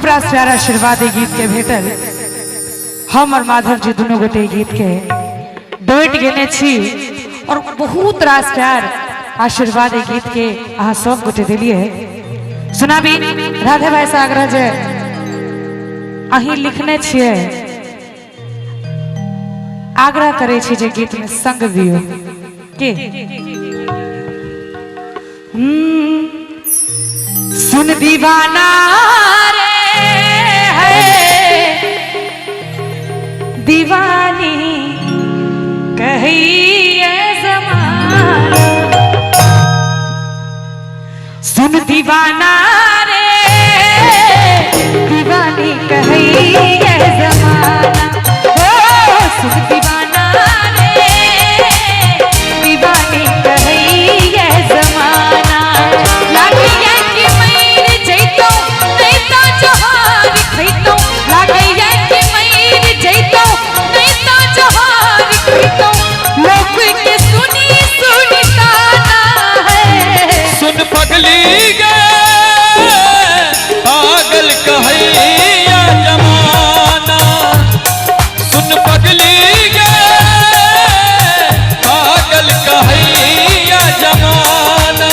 खूब रास प्यारा आशीर्वाद गीत के भेटल। हम और माधव जी दोनों गोटे गीत के डोट गेने छी और बहुत रास प्यार आशीर्वाद गीत के अहाँ सब गोटे दिलिए सुनाबी। राधे भाई से आग्रह जे अही लिखने छिए आग्रह करे छी जे गीत में संग दियो के सुन दीवाना रे है दीवानी कही ज़माना। सुन दीवाना रे दीवानी कही ज़माना। ओ सुन दीवाना रे दीवानी कही ज़माना। लागिया कि मर जइतो नहीं तो जोहार खइतो। लागिया कि मर जइतो नहीं तो जोहार खइतो। लोग के सुनी सुनी ताना है। सुन पगली गे पागल कहैया जमाना। सुन पगली गे पागल कहैया जमाना।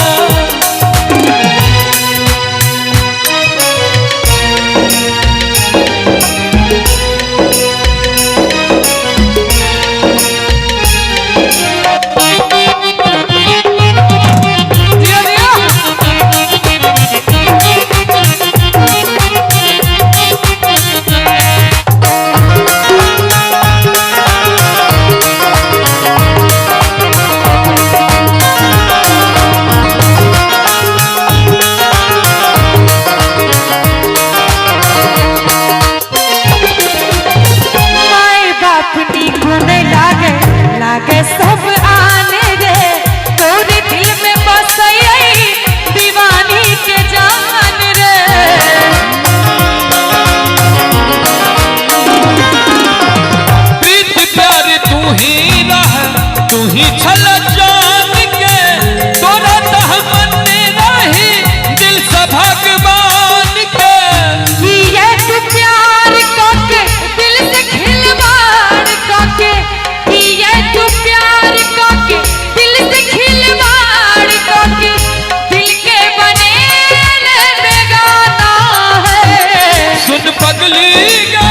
सब आने रे तोरे दिल में बसई दीवानी के जान रे। प्रीत प्यार तू ही रह तू ही छल जान के। तोरा तह मन रही दिल से भगवान के। ये तू प्यार करके दिल से खिलवाड़ करके। ये तू प्यार करके दिल से खिलवाड़ करके दिल के बने बेगाना है। सुन पगली गे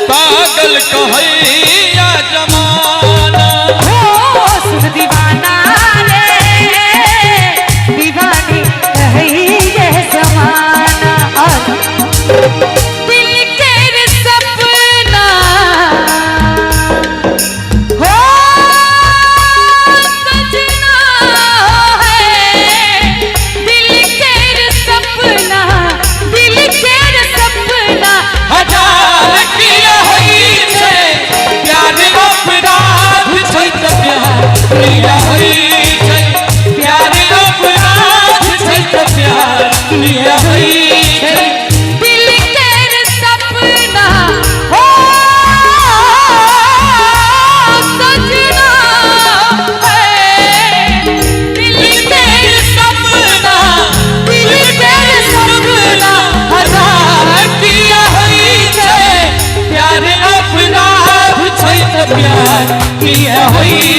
पागल कहैया जमाना। ओ सुन दीवाना रे दीवानी कही ज़माना। दिल के सपना हो सजना है। दिल के सपना दिल के सपना हजार किया होई छे प्यार अपराध छै त प्यार किया होई छे। प्यार अपराध छै त प्यार किया होई छे। दिल के सपना हो सजना है। दिल के सपना दिल के सपना हजार किया होई छे प्यार अपराध छै त प्यार किया होई